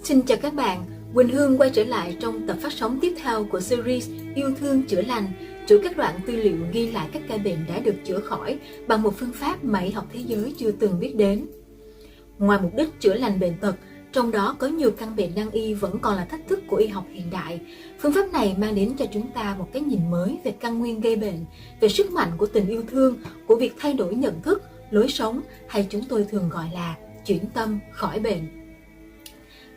Xin chào các bạn, Quỳnh Hương quay trở lại trong tập phát sóng tiếp theo của series Yêu thương chữa lành, chuỗi các đoạn tư liệu ghi lại các ca bệnh đã được chữa khỏi bằng một phương pháp mà y học thế giới chưa từng biết đến. Ngoài mục đích chữa lành bệnh tật, trong đó có nhiều căn bệnh nan y vẫn còn là thách thức của y học hiện đại. Phương pháp này mang đến cho chúng ta một cái nhìn mới về căn nguyên gây bệnh, về sức mạnh của tình yêu thương, của việc thay đổi nhận thức, lối sống hay chúng tôi thường gọi là chuyển tâm khỏi bệnh.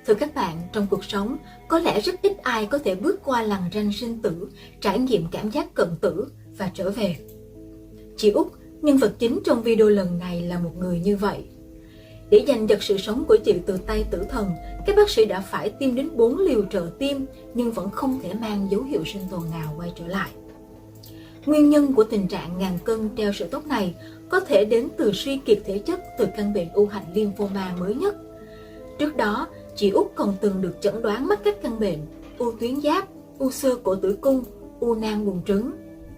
Thưa các bạn, trong cuộc sống, có lẽ rất ít ai có thể bước qua lằn ranh sinh tử, trải nghiệm cảm giác cận tử và trở về. Chị Út, nhân vật chính trong video lần này là một người như vậy. Để giành giật sự sống của chị từ tay tử thần, các bác sĩ đã phải tiêm đến 4 liều trợ tim nhưng vẫn không thể mang dấu hiệu sinh tồn nào quay trở lại. Nguyên nhân của tình trạng ngàn cân treo sợi tóc này có thể đến từ suy kiệt thể chất từ căn bệnh u hạch lymphoma mới nhất. Trước đó, chị Út còn từng được chẩn đoán mắc các căn bệnh u tuyến giáp, u xơ cổ tử cung, u nang buồng trứng.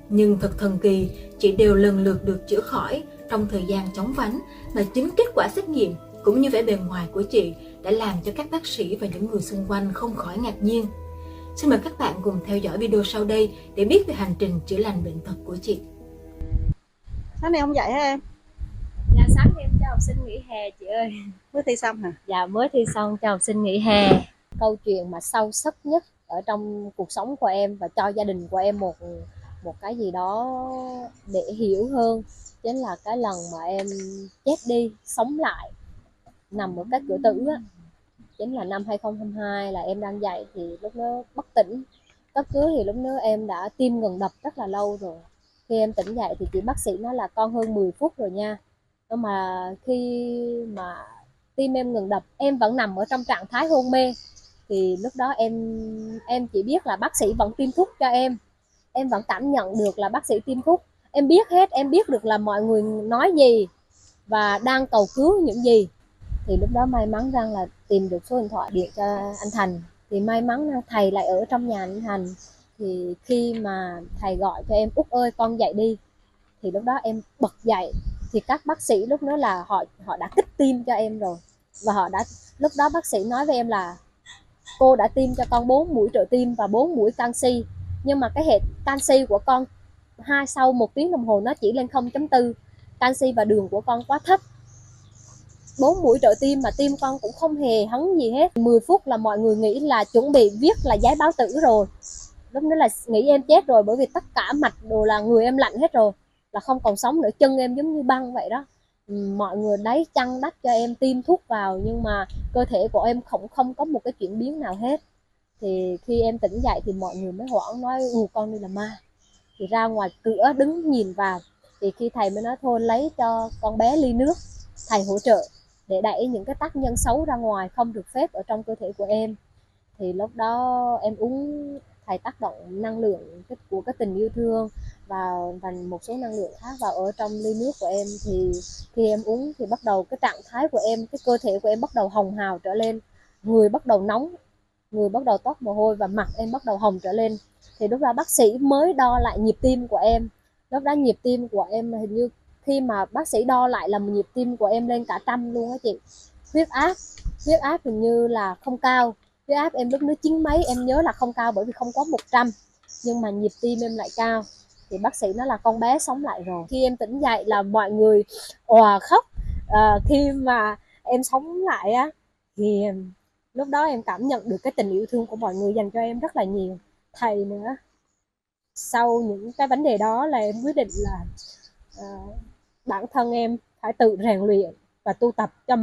Nhưng thật thần kỳ, chị đều lần lượt được chữa khỏi trong thời gian chóng vánh, mà chính kết quả xét nghiệm cũng như vẻ bề ngoài của chị đã làm cho các bác sĩ và những người xung quanh không khỏi ngạc nhiên. Xin mời các bạn cùng theo dõi video sau đây để biết về hành trình chữa lành bệnh tật của chị. Sáng nay không dạy hả em? Dạ sáng em cho học sinh nghỉ hè chị ơi. Mới thi xong hả? Dạ mới thi xong cho học sinh nghỉ hè. Câu chuyện mà sâu sắc nhất ở trong cuộc sống của em và cho gia đình của em một cái gì đó để hiểu hơn, chính là cái lần mà em chết đi sống lại nằm ở cái cửa tử á. Chính là năm 2022 là em đang dạy thì lúc đó bất tỉnh. Cấp cứu thì lúc đó em đã tim ngừng đập rất là lâu rồi. Khi em tỉnh dậy thì chị bác sĩ nói là con hơn 10 phút rồi nha. Nhưng mà khi mà tim em ngừng đập, em vẫn nằm ở trong trạng thái hôn mê. Thì lúc đó em chỉ biết là bác sĩ vẫn tiêm thuốc cho em. Em vẫn cảm nhận được là bác sĩ tiêm thuốc. Em biết hết, em biết được là mọi người nói gì và đang cầu cứu những gì. Thì lúc đó may mắn rằng là tìm được số điện thoại điện cho anh Thành. Thì may mắn thầy lại ở trong nhà anh Thành. Thì khi mà thầy gọi cho em, Út ơi con dậy đi, thì lúc đó em bật dậy. Thì các bác sĩ lúc đó là họ đã kích tim cho em rồi. Và lúc đó bác sĩ nói với em là cô đã tiêm cho con 4 mũi trợ tim và 4 mũi canxi. Nhưng mà cái hệ canxi của con sau 1 tiếng đồng hồ nó chỉ lên 0.4. Canxi và đường của con quá thấp. 4 mũi trợ tim mà tim con cũng không hề hấn gì hết. 10 phút là mọi người nghĩ là chuẩn bị viết là giấy báo tử rồi. Lúc đó là nghĩ em chết rồi, bởi vì tất cả mạch đồ là người em lạnh hết rồi, là không còn sống nữa, chân em giống như băng vậy đó. Mọi người đáy chăn đắp cho em tiêm thuốc vào nhưng mà cơ thể của em không có một cái chuyển biến nào hết. Thì khi em tỉnh dậy thì mọi người mới hoảng nói con đi là ma. Thì ra ngoài cửa đứng nhìn vào, thì khi thầy mới nói thôi lấy cho con bé ly nước, thầy hỗ trợ để đẩy những cái tác nhân xấu ra ngoài không được phép ở trong cơ thể của em. Thì lúc đó em uống, thầy tác động năng lượng của cái tình yêu thương và một số năng lượng khác vào ở trong ly nước của em. Thì khi em uống thì bắt đầu cái trạng thái của em, cái cơ thể của em bắt đầu hồng hào trở lên, người bắt đầu nóng, người bắt đầu toát mồ hôi và mặt em bắt đầu hồng trở lên. Thì lúc đó bác sĩ mới đo lại nhịp tim của em. Lúc đó nhịp tim của em hình như khi mà bác sĩ đo lại là nhịp tim của em lên cả 100 luôn á chị. Huyết áp hình như là không cao. Huyết áp em lúc nó 9 mấy, em nhớ là không cao bởi vì không có 100. Nhưng mà nhịp tim em lại cao. Thì bác sĩ nói là con bé sống lại rồi. Khi em tỉnh dậy là mọi người òa khóc. Khi mà em sống lại á, thì lúc đó em cảm nhận được cái tình yêu thương của mọi người dành cho em rất là nhiều. Thầy nữa. Sau những cái vấn đề đó là em quyết định là bản thân em phải tự rèn luyện và tu tập cho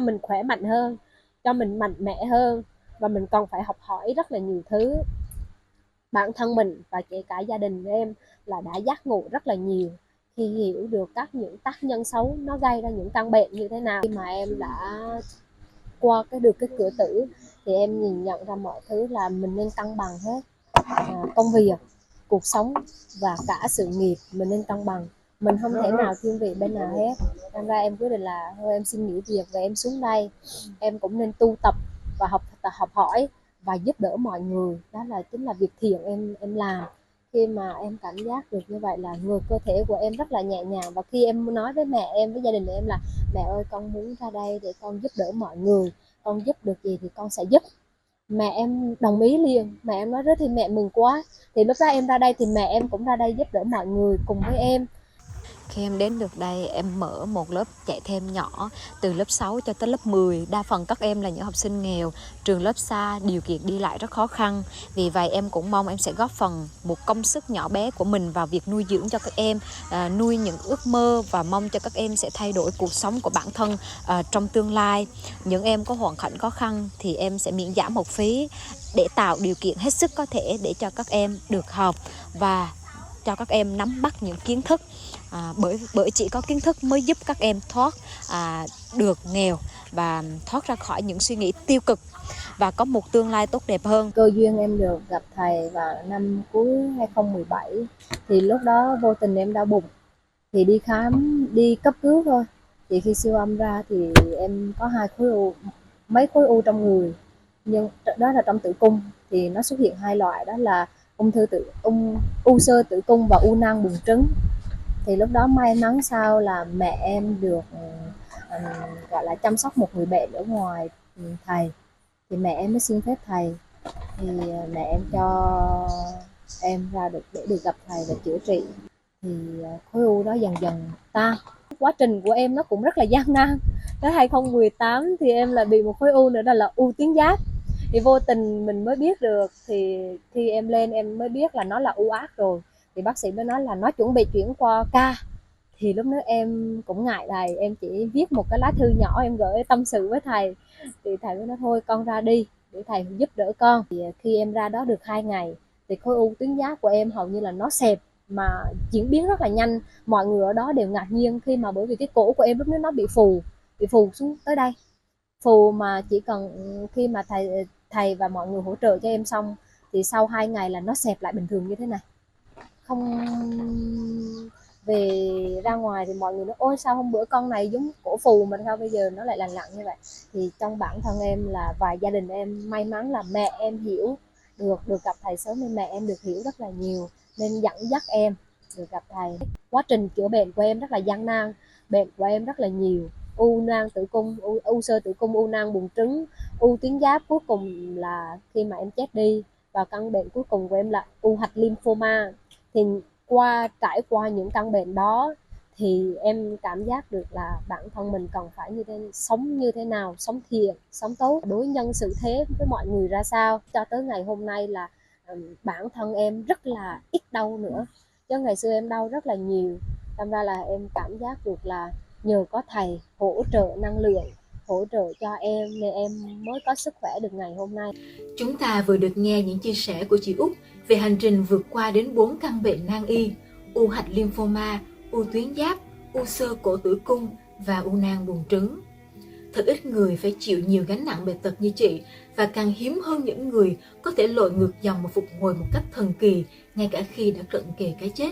mình khỏe mạnh hơn, cho mình mạnh mẽ hơn, và mình còn phải học hỏi rất là nhiều thứ. Bản thân mình và kể cả gia đình của em là đã giác ngộ rất là nhiều khi hiểu được những tác nhân xấu nó gây ra những căn bệnh như thế nào. Khi mà em đã qua được cái cửa tử thì em nhìn nhận ra mọi thứ là mình nên cân bằng hết. Công việc, cuộc sống và cả sự nghiệp mình nên cân bằng. Mình không thể nào thiên vị bên nào hết. Nên ra em quyết định là thôi em xin nghỉ việc và em xuống đây. Em cũng nên tu tập và học hỏi và giúp đỡ mọi người. Đó chính là việc thiện em làm. Khi mà em cảm giác được như vậy là cơ thể của em rất là nhẹ nhàng. Và khi em nói với mẹ em, với gia đình em là mẹ ơi con muốn ra đây để con giúp đỡ mọi người, con giúp được gì thì con sẽ giúp. Mẹ em đồng ý liền, mẹ em nói rất thì mẹ mừng quá. Thì lúc đó em ra đây thì mẹ em cũng ra đây giúp đỡ mọi người cùng với em. Khi em đến được đây, em mở một lớp dạy thêm nhỏ từ lớp 6 cho tới lớp 10. Đa phần các em là những học sinh nghèo, trường lớp xa, điều kiện đi lại rất khó khăn. Vì vậy em cũng mong em sẽ góp phần một công sức nhỏ bé của mình vào việc nuôi dưỡng cho các em, nuôi những ước mơ và mong cho các em sẽ thay đổi cuộc sống của bản thân trong tương lai. Những em có hoàn cảnh khó khăn thì em sẽ miễn giảm học phí để tạo điều kiện hết sức có thể để cho các em được học và cho các em nắm bắt những kiến thức. Bởi chỉ có kiến thức mới giúp các em thoát được nghèo và thoát ra khỏi những suy nghĩ tiêu cực và có một tương lai tốt đẹp hơn. Cơ duyên em được gặp thầy vào năm cuối 2017. Thì lúc đó vô tình em đau bụng, thì đi khám, đi cấp cứu thôi. Thì khi siêu âm ra thì em có 2 khối u, mấy khối u trong người. Nhưng đó là trong tử cung, thì nó xuất hiện 2 loại, đó là u xơ tử cung và u nang buồng trứng. Thì lúc đó may mắn sao là mẹ em được gọi là chăm sóc một người bệnh ở ngoài thầy. Thì mẹ em mới xin phép thầy, thì mẹ em cho em ra để được gặp thầy và chữa trị. Thì khối u đó dần dần tan. Quá trình của em nó cũng rất là gian nan. Tới 2018 thì em lại bị một khối u nữa, đó là u tuyến giáp. Thì vô tình mình mới biết được, thì khi em lên em mới biết là nó là u ác rồi. Thì bác sĩ mới nói là nó chuẩn bị chuyển qua ca. Thì lúc đó em cũng ngại thầy, em chỉ viết một cái lá thư nhỏ em gửi tâm sự với thầy. Thì thầy mới nói thôi con ra đi để thầy giúp đỡ con. Thì khi em ra đó được 2 ngày thì khối u tuyến giáp của em hầu như là nó xẹp mà chuyển biến rất là nhanh. Mọi người ở đó đều ngạc nhiên khi mà bởi vì cái cổ của em lúc đó nó bị phù xuống tới đây. Phù mà chỉ cần khi mà thầy và mọi người hỗ trợ cho em xong thì sau 2 ngày là nó xẹp lại bình thường như thế này. Không về ra ngoài thì mọi người nói ôi sao hôm bữa con này giống cổ phù mà sao bây giờ nó lại lành lặn như vậy. Thì trong bản thân em là và gia đình em may mắn là mẹ em hiểu được gặp thầy sớm, nên mẹ em được hiểu rất là nhiều nên dẫn dắt em được gặp thầy. Quá trình chữa bệnh của em rất là gian nan, bệnh của em rất là nhiều, u nang tử cung, u xơ tử cung, u nang buồng trứng, u tuyến giáp, cuối cùng là khi mà em chết đi, và căn bệnh cuối cùng của em là u hạch lymphoma. Thì trải qua những căn bệnh đó thì em cảm giác được là bản thân mình cần phải sống như thế nào, sống thiện, sống tốt, đối nhân xử thế với mọi người ra sao. Cho tới ngày hôm nay là bản thân em rất là ít đau nữa, chứ ngày xưa em đau rất là nhiều. Thành ra là em cảm giác được là nhờ có thầy hỗ trợ năng lượng, hỗ trợ cho em nên em mới có sức khỏe được ngày hôm nay. Chúng ta vừa được nghe những chia sẻ của chị Út về hành trình vượt qua đến 4 căn bệnh nan y: u hạch lymphoma, u tuyến giáp, u xơ cổ tử cung và u nang buồng trứng. Thật ít người phải chịu nhiều gánh nặng bệnh tật như chị, và càng hiếm hơn những người có thể lội ngược dòng và phục hồi một cách thần kỳ ngay cả khi đã cận kề cái chết.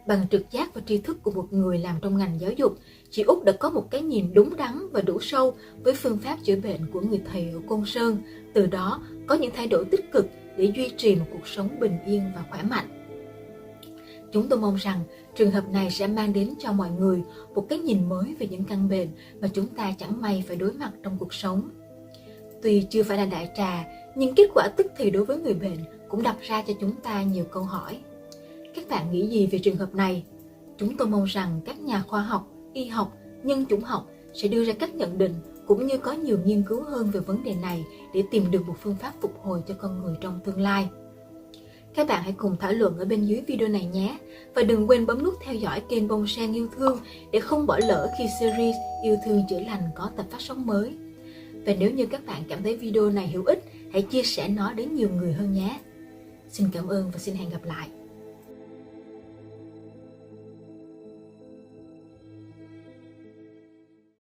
Bằng trực giác và tri thức của một người làm trong ngành giáo dục, chị Út đã có một cái nhìn đúng đắn và đủ sâu với phương pháp chữa bệnh của người thầy ở Côn Sơn. Từ đó có những thay đổi tích cực để duy trì một cuộc sống bình yên và khỏe mạnh. Chúng tôi mong rằng trường hợp này sẽ mang đến cho mọi người một cái nhìn mới về những căn bệnh mà chúng ta chẳng may phải đối mặt trong cuộc sống. Tuy chưa phải là đại trà, nhưng kết quả tức thì đối với người bệnh cũng đặt ra cho chúng ta nhiều câu hỏi. Các bạn nghĩ gì về trường hợp này? Chúng tôi mong rằng các nhà khoa học, y học, nhân chủng học sẽ đưa ra các nhận định cũng như có nhiều nghiên cứu hơn về vấn đề này để tìm được một phương pháp phục hồi cho con người trong tương lai. Các bạn hãy cùng thảo luận ở bên dưới video này nhé. Và đừng quên bấm nút theo dõi kênh Bông Sen Yêu Thương để không bỏ lỡ khi series Yêu Thương Chữa Lành có tập phát sóng mới. Và nếu như các bạn cảm thấy video này hữu ích, hãy chia sẻ nó đến nhiều người hơn nhé. Xin cảm ơn và xin hẹn gặp lại.